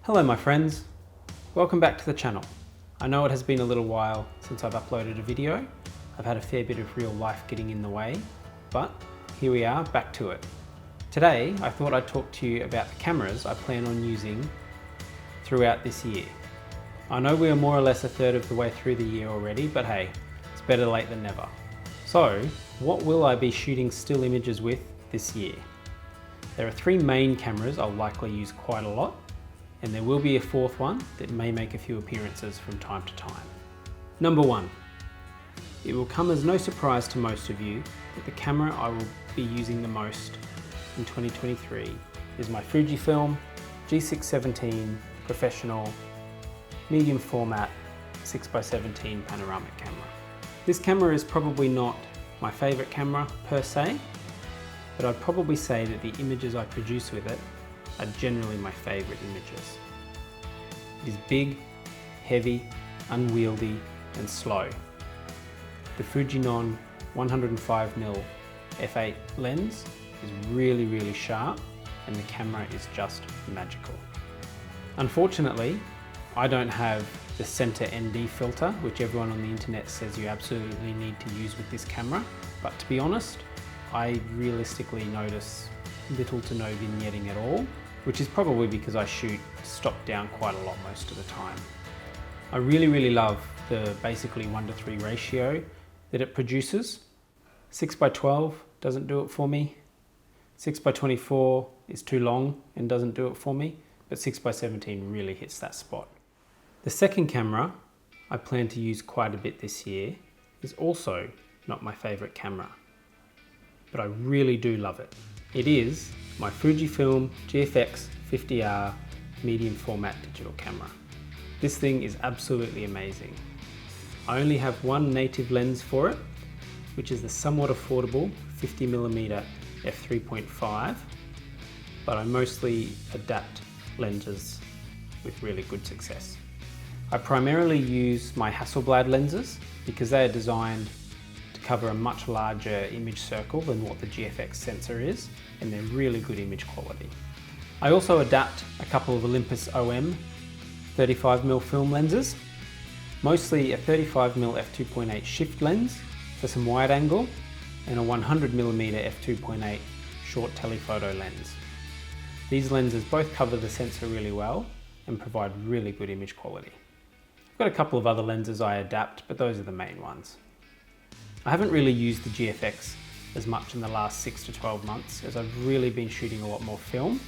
Hello my friends, welcome back to the channel. I know it has been a little while since I've uploaded a video. I've had a fair bit of real life getting in the way, but here we are, back to it. Today I thought I'd talk to you about the cameras I plan on using throughout this year. I know we are more or less a third of the way through the year already, but hey, it's better late than never. So, what will I be shooting still images with this year? There are three main cameras I'll likely use quite a lot, and there will be a fourth one that may make a few appearances from time to time. Number one, it will come as no surprise to most of you that the camera I will be using the most in 2023 is my Fujifilm G617 Professional medium format 6x17 panoramic camera. This camera is probably not my favorite camera per se, but I'd probably say that the images I produce with it are generally my favourite images. It is big, heavy, unwieldy and slow. The Fujinon 105mm f8 lens is really sharp and the camera is just magical. Unfortunately, I don't have the center ND filter, which everyone on the internet says you absolutely need to use with this camera, but to be honest, I realistically notice little to no vignetting at all, which is probably because I shoot stop down quite a lot most of the time. I really love the basically 1:3 ratio that it produces. 6x12 doesn't do it for me. 6x24 is too long and doesn't do it for me, but 6x17 really hits that spot. The second camera I plan to use quite a bit this year is also not my favorite camera, but I really do love it. It is my Fujifilm GFX 50R medium format digital camera. This thing is absolutely amazing. I only have one native lens for it, which is the somewhat affordable 50mm f3.5, but I mostly adapt lenses with really good success. I primarily use my Hasselblad lenses because they are designed to cover a much larger image circle than what the GFX sensor is, and they're really good image quality. I also adapt a couple of Olympus OM 35mm film lenses, mostly a 35mm f2.8 shift lens for some wide angle and a 100mm f2.8 short telephoto lens. These lenses both cover the sensor really well and provide really good image quality. I've got a couple of other lenses I adapt, but those are the main ones. I haven't really used the GFX as much in the last 6 to 12 months as I've really been shooting a lot more film,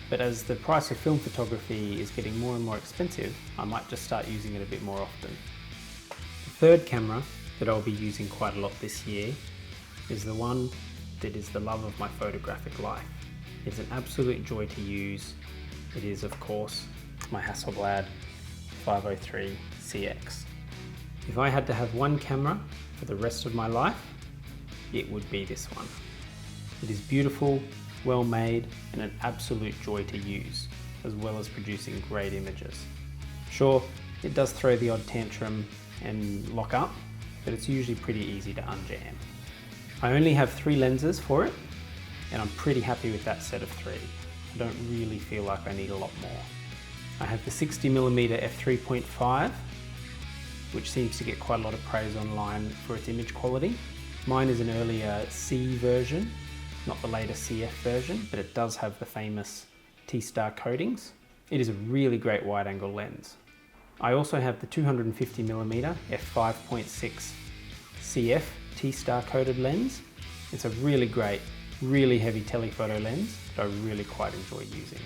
but as the price of film photography is getting more and more expensive, I might just start using it a bit more often. The third camera that I'll be using quite a lot this year is the one that is the love of my photographic life. It's an absolute joy to use. It is, of course, my Hasselblad 503 CX. If I had to have one camera for the rest of my life, it would be this one. It is beautiful, well made, and an absolute joy to use, as well as producing great images. Sure, it does throw the odd tantrum and lock up, but it's usually pretty easy to unjam. I only have 3 lenses for it, and I'm pretty happy with that set of 3. I don't really feel like I need a lot more. I have the 60mm f3.5, which seems to get quite a lot of praise online for its image quality. Mine is an earlier C version, not the later CF version, but it does have the famous T-star coatings. It is a really great wide angle lens. I also have the 250mm f5.6 CF T-star coated lens. It's a really great, really heavy telephoto lens that I really quite enjoy using.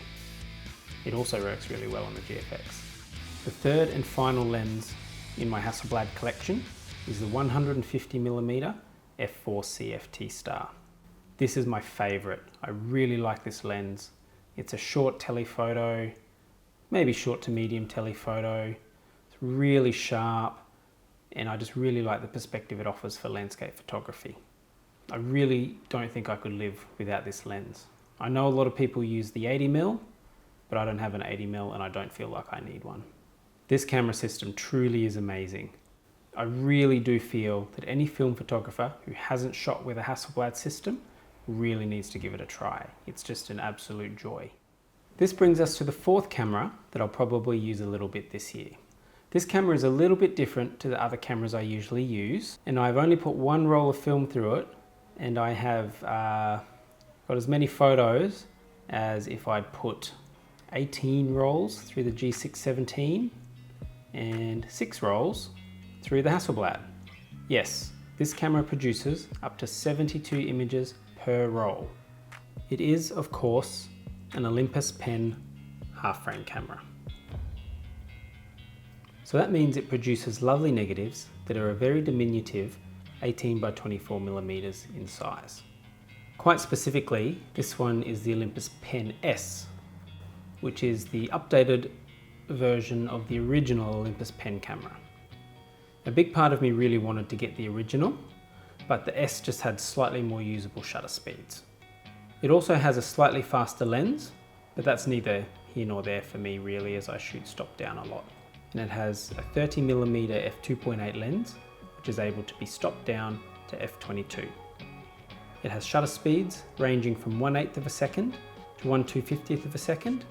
It also works really well on the GFX. The third and final lens in my Hasselblad collection is the 150mm f4 CF T-star. This is my favorite. I really like this lens. It's a short telephoto, maybe short to medium telephoto. It's really sharp, and I just really like the perspective it offers for landscape photography. I really don't think I could live without this lens. I know a lot of people use the 80mm, but I don't have an 80mm and I don't feel like I need one. This camera system truly is amazing. I really do feel that any film photographer who hasn't shot with a Hasselblad system really needs to give it a try. It's just an absolute joy. This brings us to the fourth camera that I'll probably use a little bit this year. This camera is a little bit different to the other cameras I usually use, and I've only put one roll of film through it, and I have got as many photos as if I'd put 18 rolls through the G617 and 6 rolls through the Hasselblad. Yes, this camera produces up to 72 images per roll. It is, of course, an Olympus Pen half-frame camera. So that means it produces lovely negatives that are a very diminutive 18 by 24 millimeters in size. Quite specifically, this one is the Olympus Pen S, which is the updated version of the original Olympus Pen camera. A big part of me really wanted to get the original, but the S just had slightly more usable shutter speeds. It also has a slightly faster lens, but that's neither here nor there for me really, as I shoot stop down a lot. And it has a 30mm f2.8 lens, which is able to be stopped down to f22. It has shutter speeds ranging from 1/8 of a second to 1/250th of a second,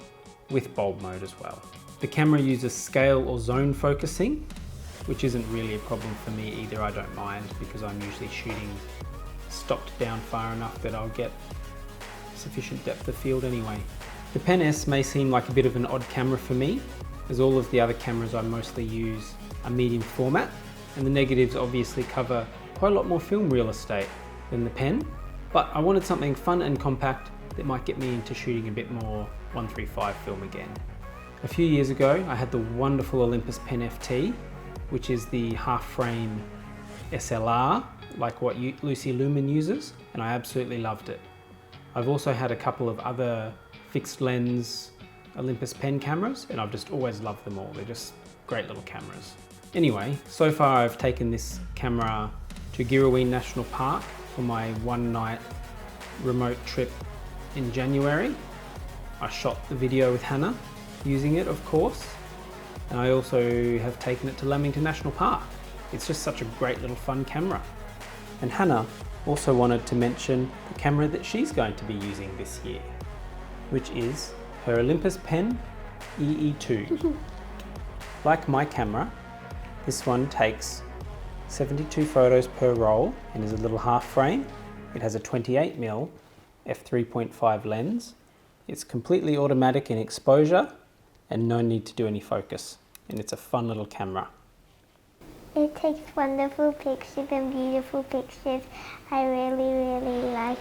with bulb mode as well. The camera uses scale or zone focusing, which isn't really a problem for me either. I don't mind, because I'm usually shooting stopped down far enough that I'll get sufficient depth of field anyway. The Pen S may seem like a bit of an odd camera for me, as all of the other cameras I mostly use are medium format, and the negatives obviously cover quite a lot more film real estate than the Pen, but I wanted something fun and compact that might get me into shooting a bit more 135 film again. A few years ago I had the wonderful Olympus Pen FT, which is the half frame SLR, like what Lucy Lumen uses, and I absolutely loved it. I've also had a couple of other fixed lens Olympus Pen cameras, and I've just always loved them all. They're just great little cameras. Anyway, so far I've taken this camera to Girrawheen National Park for my one-night remote trip in January. I shot the video with Hannah using it, of course, and I also have taken it to Lamington National Park. It's just such a great little fun camera. And Hannah also wanted to mention the camera that she's going to be using this year, which is her Olympus Pen EE2. Like my camera, this one takes 72 photos per roll and is a little half frame. It has a 28mm f3.5 lens. It's completely automatic in exposure and no need to do any focus. And it's a fun little camera. It takes wonderful pictures and beautiful pictures. I really like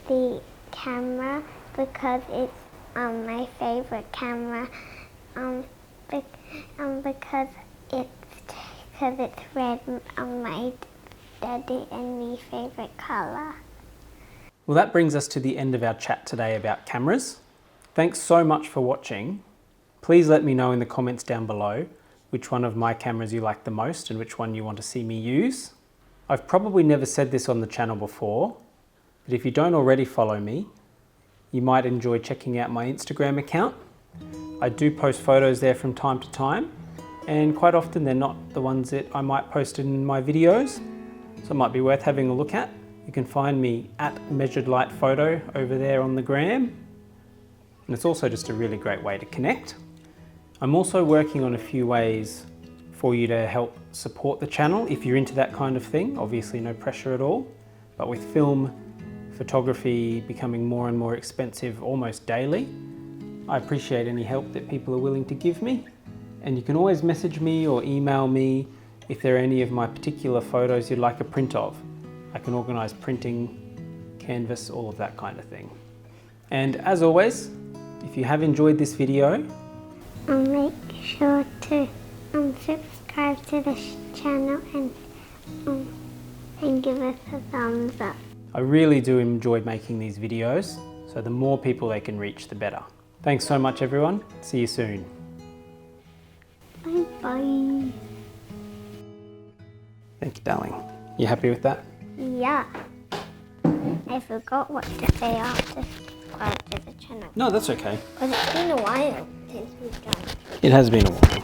the camera because it's my favorite camera. Because it's red, my daddy and me favorite color. Well, that brings us to the end of our chat today about cameras. Thanks so much for watching. Please let me know in the comments down below which one of my cameras you like the most and which one you want to see me use. I've probably never said this on the channel before, but if you don't already follow me, you might enjoy checking out my Instagram account. I do post photos there from time to time, and quite often they're not the ones that I might post in my videos, so it might be worth having a look at. You can find me at Measured Light Photo over there on the gram, and it's also just a really great way to connect. I'm also working on a few ways for you to help support the channel if you're into that kind of thing. Obviously no pressure at all, but with film photography becoming more and more expensive almost daily, I appreciate any help that people are willing to give me. And you can always message me or email me if there are any of my particular photos you'd like a print of. I can organise printing, canvas, all of that kind of thing. And as always, if you have enjoyed this video, Make sure to subscribe to this channel and give us a thumbs up. I really do enjoy making these videos, so the more people they can reach, the better. Thanks so much, everyone. See you soon. Bye-bye. Thank you, darling. You happy with that? Yeah. I forgot what to say after subscribe to the channel. No, that's okay. Because it's been a while since we've done it. It has been a while.